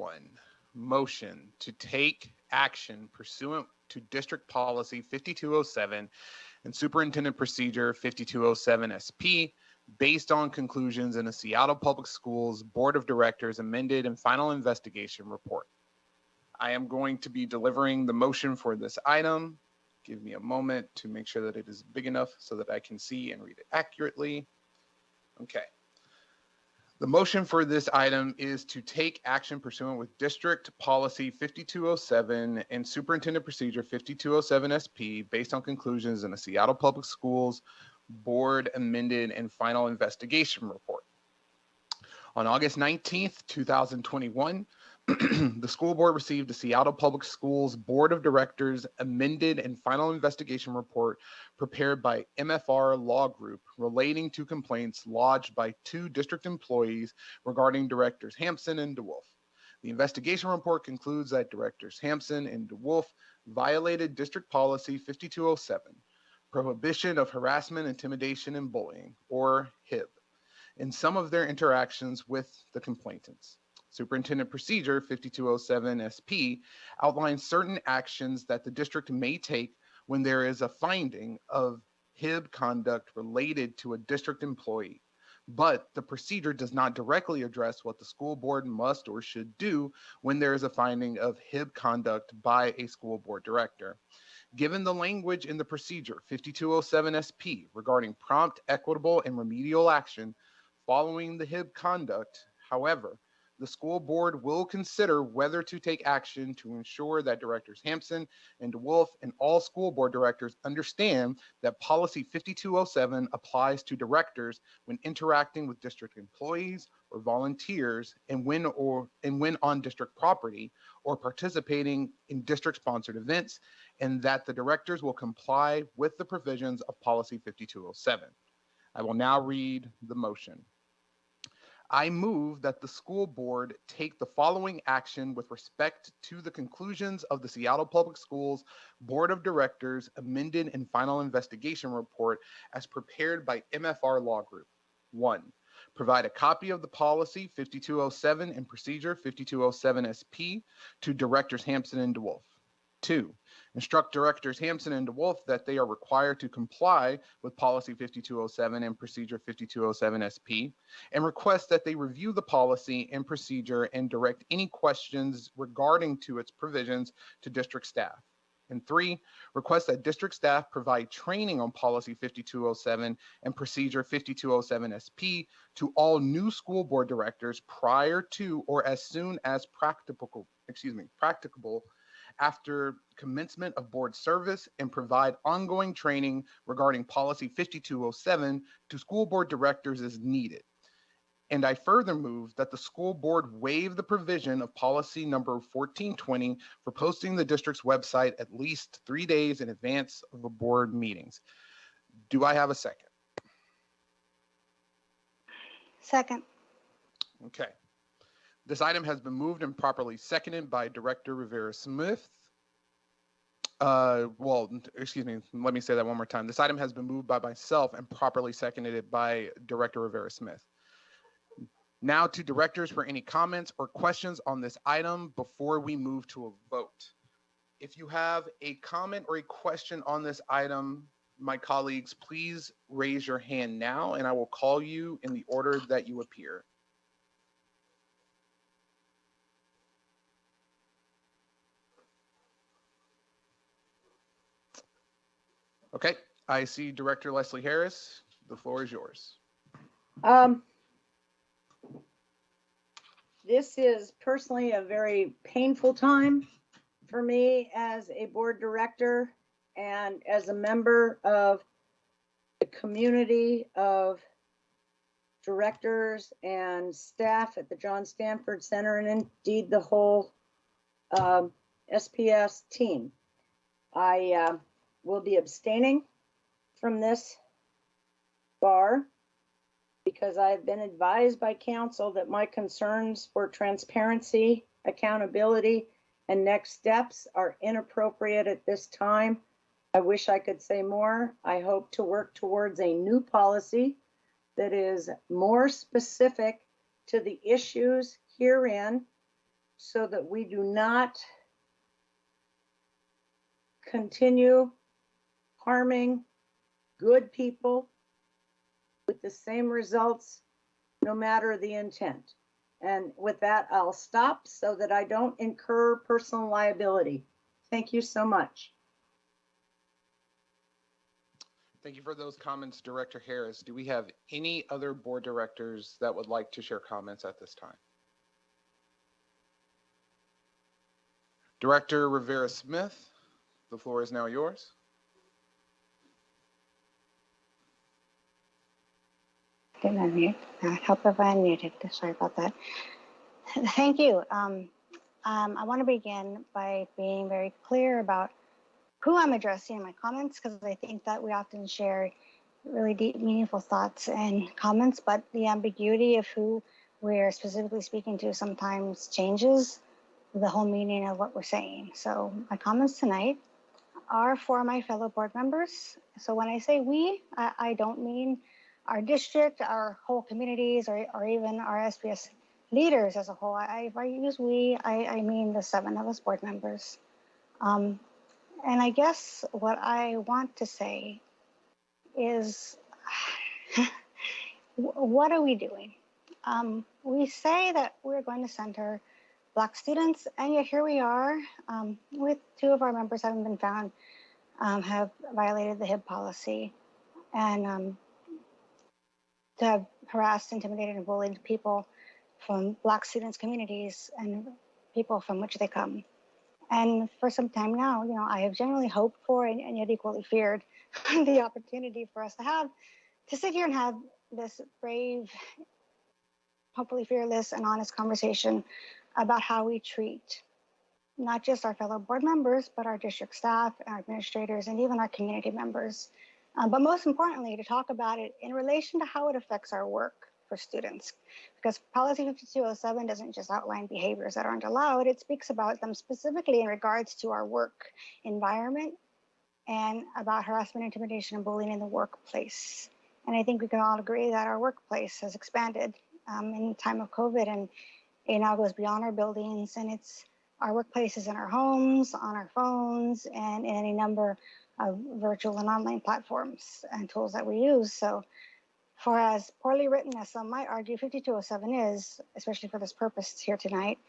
1, motion to take action pursuant to District Policy 5207 and Superintendent Procedure 5207 SP based on conclusions in the Seattle Public Schools Board of Directors amended and final investigation report. I am going to be delivering the motion for this item. Give me a moment to make sure that it is big enough so that I can see and read it accurately. Okay. The motion for this item is to take action pursuant with District Policy 5207 and Superintendent Procedure 5207 SP based on conclusions in the Seattle Public Schools Board amended and final investigation report. On August 19th, 2021, the school board received the Seattle Public Schools Board of Directors amended and final investigation report prepared by MFR Law Group relating to complaints lodged by 2 district employees regarding Directors Hampson and DeWolf. The investigation report concludes that Directors Hampson and DeWolf violated District Policy 5207, Prohibition of Harassment, Intimidation, and Bullying, or HIB, in some of their interactions with the complainants. Superintendent Procedure 5207 SP outlines certain actions that the district may take when there is a finding of HIB conduct related to a district employee, but the procedure does not directly address what the school board must or should do when there is a finding of HIB conduct by a school board director. Given the language in the procedure 5207 SP regarding prompt, equitable, and remedial action following the HIB conduct, however, the school board will consider whether to take action to ensure that Directors Hampson and DeWolf and all school board directors understand that Policy 5207 applies to directors when interacting with district employees or volunteers and when on district property or participating in district-sponsored events, and that the directors will comply with the provisions of Policy 5207. I will now read the motion. I move that the school board take the following action with respect to the conclusions of the Seattle Public Schools Board of Directors amended and final investigation report as prepared by MFR Law Group. 1, provide a copy of the policy 5207 and procedure 5207 SP to Directors Hampson and DeWolf. 2, instruct Directors Hampson and DeWolf that they are required to comply with Policy 5207 and Procedure 5207 SP and request that they review the policy and procedure and direct any questions regarding to its provisions to district staff. And 3, request that district staff provide training on Policy 5207 and Procedure 5207 SP to all new school board directors prior to or as soon as practicable after commencement of board service, and provide ongoing training regarding Policy 5207 to school board directors as needed. And I further move that the school board waive the provision of policy number 1420 for posting the district's website at least 3 days in advance of the board meetings. Do I have a second? Second. Okay. This item has been moved and properly seconded by Director Rivera-Smith. Excuse me, let me say that one more time. This item has been moved by myself and properly seconded by Director Rivera-Smith. Now to directors for any comments or questions on this item before we move to a vote. If you have a comment or a question on this item, my colleagues, please raise your hand now and I will call you in the order that you appear. Okay, I see Director Leslie Harris. The floor is yours. This is personally a very painful time for me as a board director and as a member of the community of directors and staff at the John Stanford Center, and indeed the whole SPS team. I will be abstaining from this bar because I've been advised by council that my concerns for transparency, accountability, and next steps are inappropriate at this time. I wish I could say more. I hope to work towards a new policy that is more specific to the issues herein so that we do not continue harming good people with the same results, no matter the intent. And with that, I'll stop so that I don't incur personal liability. Thank you so much. Thank you for those comments, Director Harris. Do we have any other board directors that would like to share comments at this time? Director Rivera-Smith, the floor is now yours. Didn't unmute. I hope I've unmuted. Sorry about that. Thank you. I want to begin by being very clear about who I'm addressing in my comments, because I think that we often share really deep, meaningful thoughts and comments, but the ambiguity of who we're specifically speaking to sometimes changes the whole meaning of what we're saying. So my comments tonight are for my fellow board members. So when I say we, I don't mean our district, our whole communities, or even our SPS leaders as a whole. If I use we, I mean the 7 of us board members. And I guess what I want to say is, what are we doing? We say that we're going to center Black students, and yet here we are with 2 of our members having been found have violated the HIB policy and to have harassed, intimidated, and bullied people from Black students' communities and people from which they come. And for some time now, you know, I have genuinely hoped for and yet equally feared the opportunity for us to sit here and have this brave, hopefully fearless and honest conversation about how we treat not just our fellow board members, but our district staff, our administrators, and even our community members. But most importantly, to talk about it in relation to how it affects our work for students. Because Policy 5207 doesn't just outline behaviors that aren't allowed, it speaks about them specifically in regards to our work environment and about harassment, intimidation, and bullying in the workplace. And I think we can all agree that our workplace has expanded in the time of COVID, and it now goes beyond our buildings, and it's our workplaces in our homes, on our phones, and in any number of virtual and online platforms and tools that we use. So for as poorly written as some might argue 5207 is, especially for this purpose here tonight,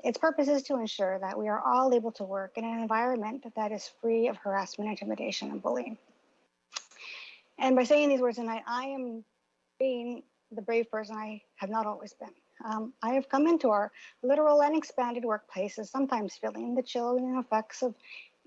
its purpose is to ensure that we are all able to work in an environment that is free of harassment, intimidation, and bullying. And by saying these words tonight, I am being the brave person I have not always been. I have come into our literal and expanded workplaces, sometimes feeling the chilling effects of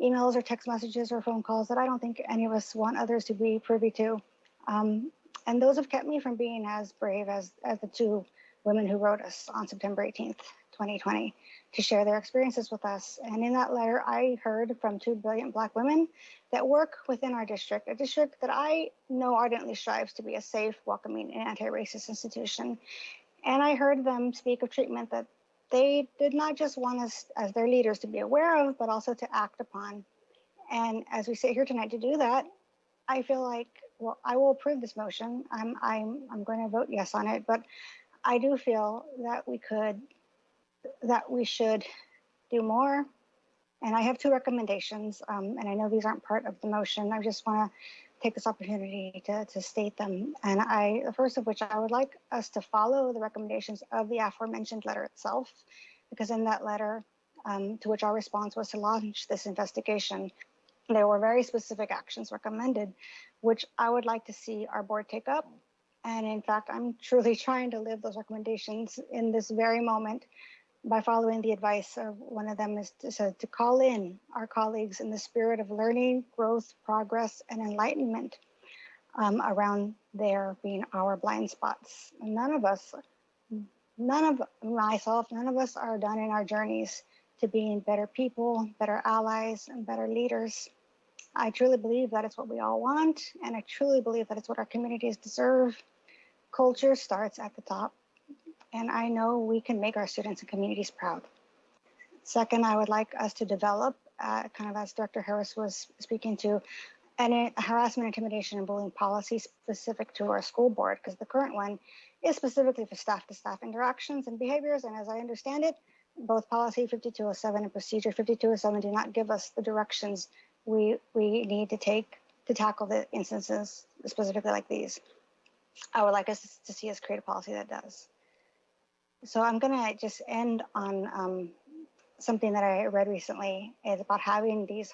emails or text messages or phone calls that I don't think any of us want others to be privy to. And those have kept me from being as brave as the 2 women who wrote us on September 18th, 2020, to share their experiences with us. And in that letter, I heard from 2 brilliant Black women that work within our district, a district that I know ardently strives to be a safe, welcoming, and anti-racist institution. And I heard them speak of treatment that they did not just want us as their leaders to be aware of, but also to act upon. And as we sit here tonight to do that, I feel like, well, I will approve this motion. I'm going to vote yes on it, but I do feel that we should do more. And I have 2 recommendations, and I know these aren't part of the motion. I just want to take this opportunity to state them. And the first of which, I would like us to follow the recommendations of the aforementioned letter itself, because in that letter, to which our response was to launch this investigation, there were very specific actions recommended, which I would like to see our board take up. And in fact, I'm truly trying to live those recommendations in this very moment by following the advice of one of them is to call in our colleagues in the spirit of learning, growth, progress, and enlightenment around there being our blind spots. And none of us are done in our journeys to being better people, better allies, and better leaders. I truly believe that it's what we all want, and I truly believe that it's what our communities deserve. Culture starts at the top, and I know we can make our students and communities proud. Second, I would like us to develop, kind of as Dr. Harris was speaking to, a harassment, intimidation, and bullying policy specific to our school board, because the current one is specifically for staff-to-staff interactions and behaviors, and as I understand it, both policy 5207 and procedure 5207 do not give us the directions we need to take to tackle the instances specifically like these. I would like us to see us create a policy that does. So I'm gonna just end on something that I read recently. Is about having the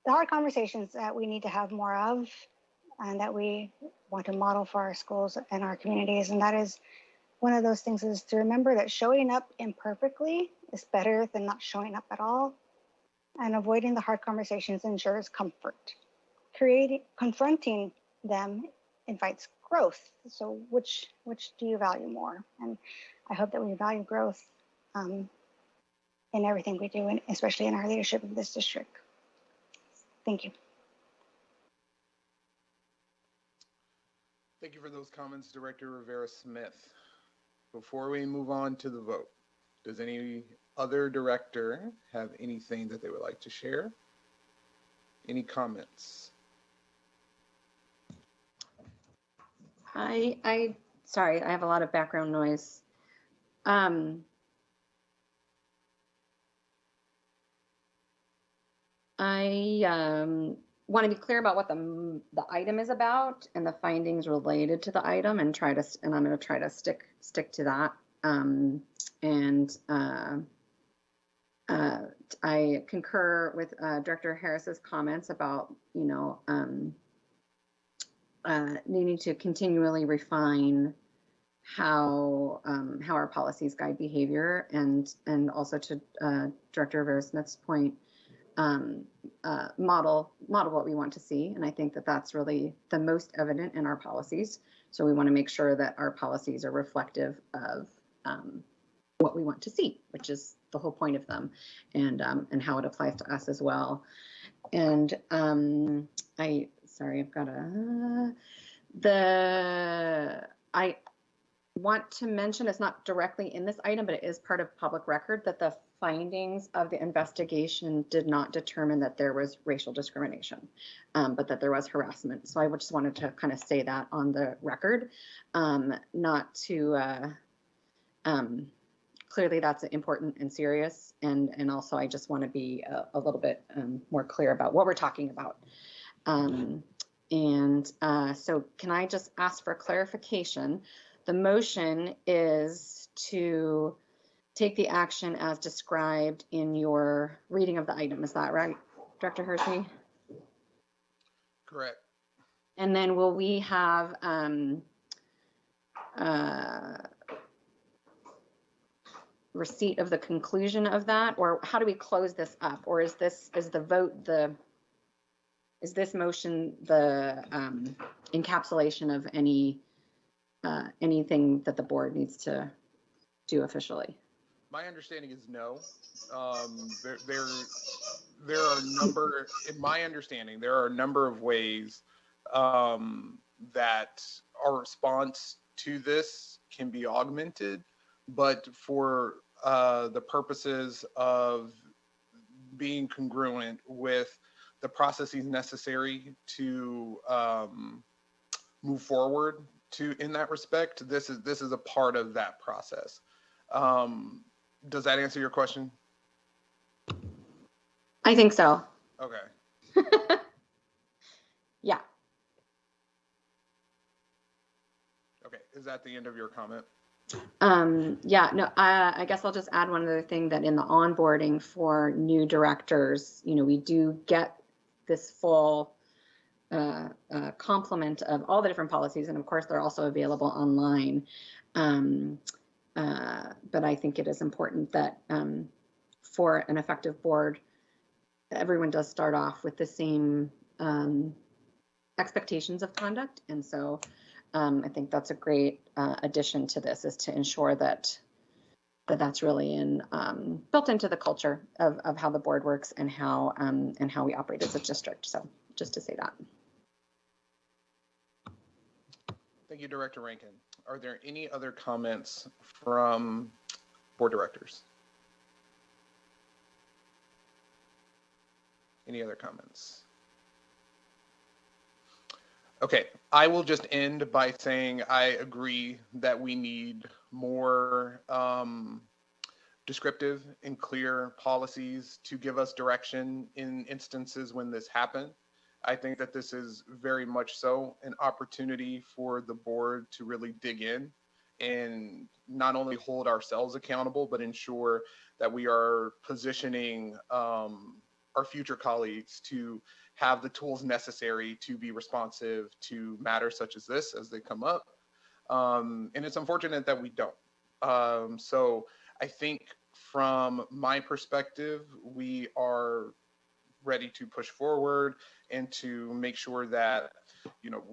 hard conversations that we need to have more of, and that we want to model for our schools and our communities. And that is one of those things, is to remember that showing up imperfectly is better than not showing up at all. And avoiding the hard conversations ensures comfort. Confronting them invites growth. So which do you value more? And I hope that we value growth in everything we do, and especially in our leadership of this district. Thank you. Thank you for those comments, Director Rivera-Smith. Before we move on to the vote, does any other director have anything that they would like to share? Any comments? Sorry, I have a lot of background noise. I want to be clear about what the item is about and the findings related to the item, and I'm going to try to stick to that. I concur with Director Harris's comments about, needing to continually refine how our policies guide behavior, and also to Director Rivera-Smith's point, model what we want to see. And I think that that's really the most evident in our policies. So we want to make sure that our policies are reflective of what we want to see, which is the whole point of them, and how it applies to us as well. And I want to mention, it's not directly in this item, but it is part of public record, that the findings of the investigation did not determine that there was racial discrimination, but that there was harassment. So I just wanted to kind of say that on the record, not to, clearly that's important and serious. And also I just want to be a little bit more clear about what we're talking about. So can I just ask for clarification? The motion is to take the action as described in your reading of the item. Is that right, Dr. Hershey? Correct. And then will we have receipt of the conclusion of that, or how do we close this up? Or is this motion the encapsulation of anything that the board needs to do officially? My understanding is no. There are a number, in my understanding, there are a number of ways that our response to this can be augmented, but for the purposes of being congruent with the processes necessary to move forward in that respect, this is a part of that process. Does that answer your question? I think so. Okay. Yeah. Okay. Is that the end of your comment? Yeah, no, I guess I'll just add one other thing, that in the onboarding for new directors, we do get this full complement of all the different policies. And of course, they're also available online. But I think it is important that for an effective board, everyone does start off with the same expectations of conduct. And so I think that's a great addition to this, is to ensure that that's really built into the culture of how the board works and how we operate as a district. So just to say that. Thank you, Director Rankin. Are there any other comments from board directors? Any other comments? Okay, I will just end by saying I agree that we need more descriptive and clear policies to give us direction in instances when this happened. I think that this is very much so an opportunity for the board to really dig in and not only hold ourselves accountable, but ensure that we are positioning our future colleagues to have the tools necessary to be responsive to matters such as this as they come up. And it's unfortunate that we don't. So I think from my perspective, we are ready to push forward and to make sure that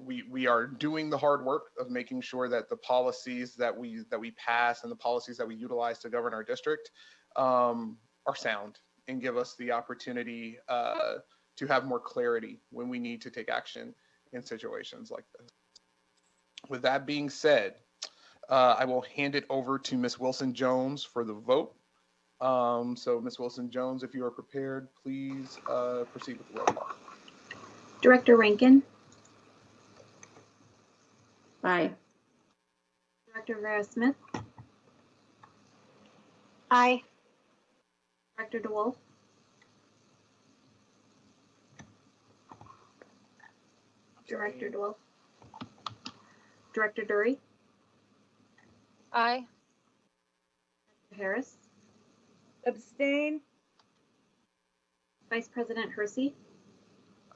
we are doing the hard work of making sure that the policies that we pass and the policies that we utilize to govern our district are sound and give us the opportunity to have more clarity when we need to take action in situations like this. With that being said, I will hand it over to Ms. Wilson-Jones for the vote. So Ms. Wilson-Jones, if you are prepared, please proceed with the roll call. Director Rankin, Aye. Director Vera-Smith, Aye. Director DeWolf, Director DeWolf, Director Dury, Aye. Director Harris, Abstain? Vice President Hersey,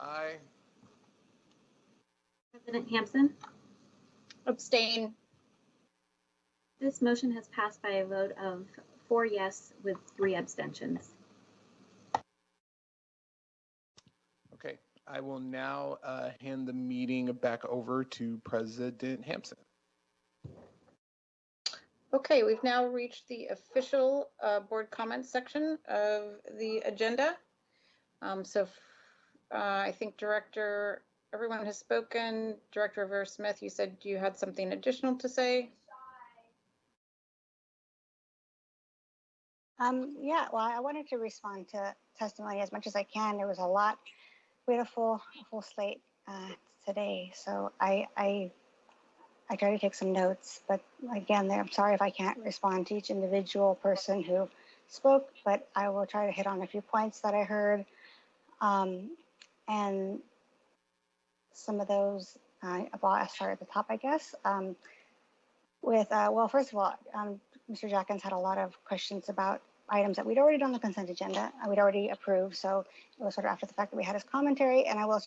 Aye. President Hampson. Abstain. This motion has passed by a vote of 4 yes with 3 abstentions. Okay, I will now hand the meeting back over to President Hampson. Okay, we've now reached the official board comments section of the agenda. I think everyone has spoken. Director Vera-Smith, you said you had something additional to say. Yeah, well, I wanted to respond to testimony as much as I can. There was a lot. We had a full slate today, so I try to take some notes. But again, I'm sorry if I can't respond to each individual person who spoke, but I will try to hit on a few points that I heard. And some of those, I'll start at the top, I guess. Well, first of all, Mr. Jackins had a lot of questions about items that we'd already done on the consent agenda. We'd already approved, so it was sort of after the fact that we had his commentary. And I will